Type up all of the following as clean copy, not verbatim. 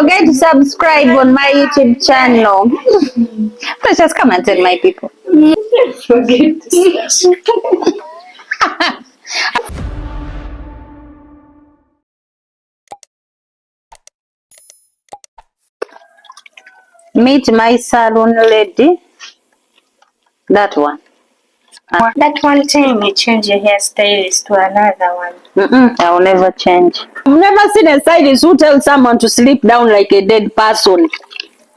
forget to subscribe on my YouTube channel. Precious, come and tell my people. Forget to subscribe. Meet my salon lady. That one. That one time you change your hairstylist to another one. I will never change. I've never seen a stylist who tells someone to sleep down like a dead person.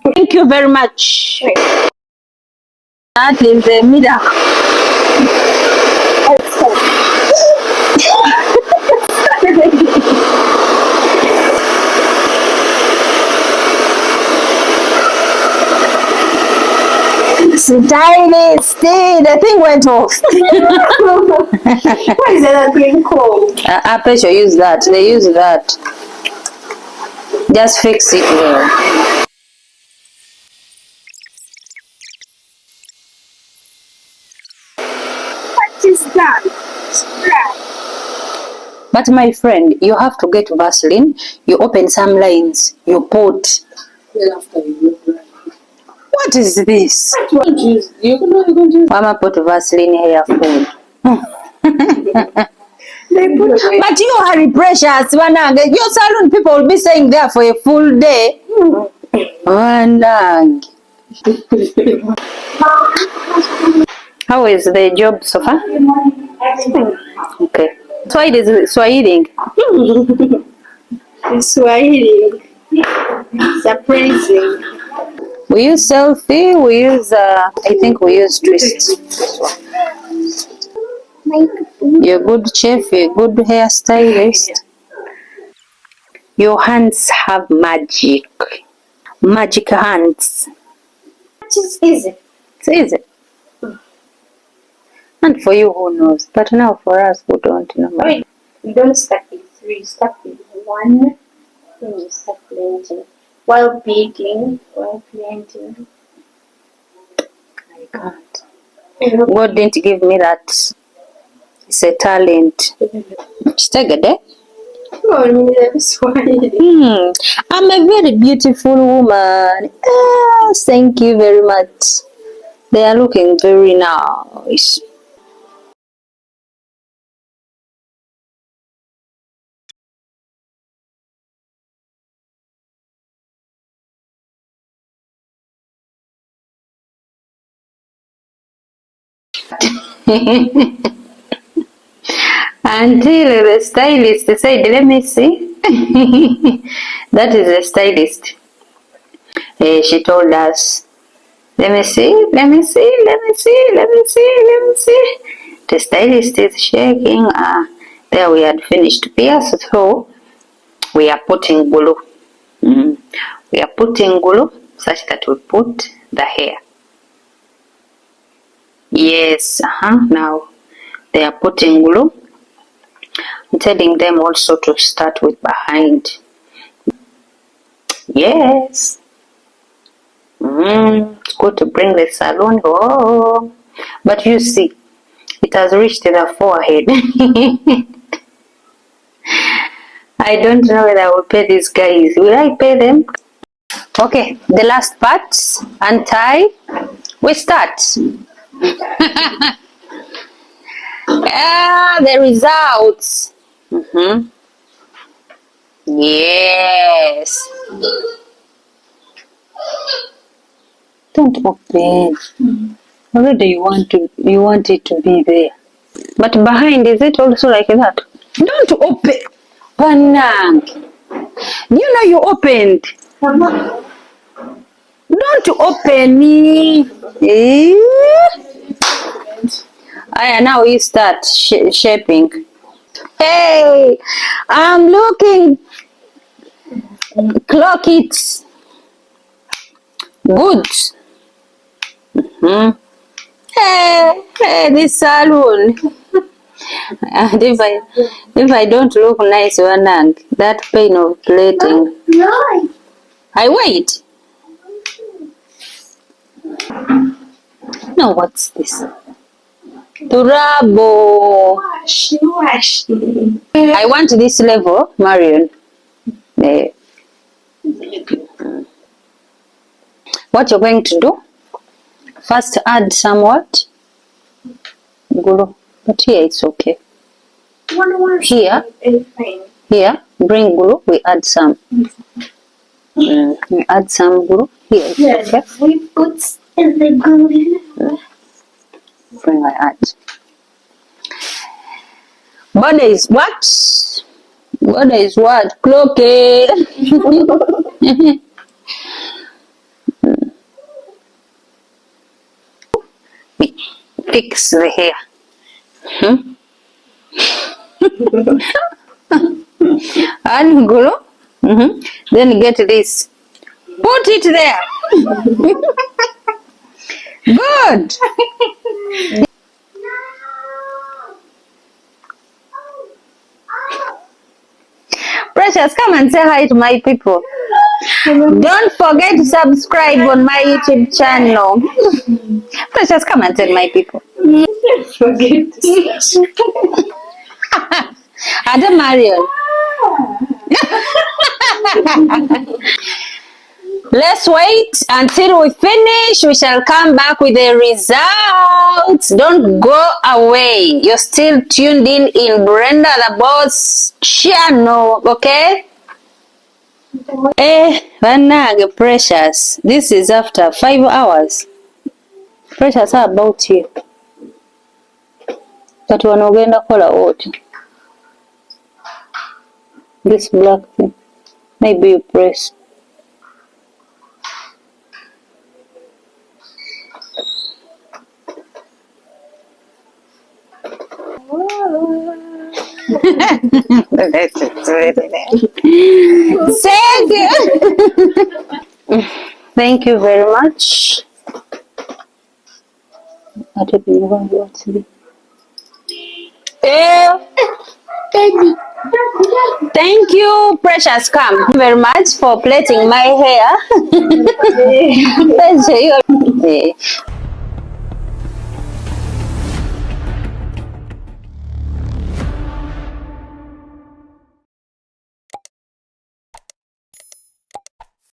Thank you very much. That is a miracle. Stylist, the thing went off. What is that green called? Pressure use that. They use that. Just fix it there. What is that? But my friend, you have to get Vaseline. You open some lines. You put. What is this? Mama put Vaseline hair food. But you are precious, Wanang. Your salon people will be staying there for a full day. Wanang. How is the job so far? Okay. Swahili. Swahili. Surprising. We use selfie, we use, I think we use twist. You're a good chef, you're a good hairstylist. Your hands have magic. Magic hands. It's easy. It's easy. And for you, who knows? But now for us who don't know. Wait, you don't start with 3, you start with 1. Then you start blending. While baking, while blending. I can't. God didn't give me that. It's a talent. Staggered, I'm a very beautiful woman. Thank you very much. They are looking very nice. Until the stylist said, let me see. That is the stylist. She told us, let me see. The stylist is shaking. There we had finished pierce, so we are putting glue. We are putting glue such that we put the hair. Yes, now they are putting glue. I'm telling them also to start with behind. Yes. It's good to bring the salon home. But you see, it has reached the forehead. I don't know whether I will pay these guys. Will I pay them? Okay, the last part, untie. We start. The results. Yes. Don't open. Already you want it to be there. But behind, is it also like that? Don't open. Panang. You know you opened. Don't open me. Now you start shaping. Hey, I'm looking. Clock it. Good. Hey, this salon. And if I don't look nice, Wanang, that pain of plaiting. I wait. No, what's this? Turabo. I want this level, Marion. what you're going to do, first add some what? Glue. But here it's okay. Here, bring glue, we add some. We add some glue. Here it's okay. We put the glue. Bring like that. Border is what? Border is what? Cloaking. Fix the hair. And glue. Then get this. Put it there. Good. Precious, come and say hi to my people. Don't forget to subscribe on my YouTube channel. Precious, come and tell my people. Forget to Ada Marion. Let's wait until we finish. We shall come back with the results. Don't go away. You're still tuned in Brenda the Boss channel, okay? Vanag, Precious. This is after 5 hours. Precious, how about you? But we're not going to call out. This black thing. Maybe you press. Thank you very much. I don't know what to do. Thank you, Precious. Come very much for plaiting my hair.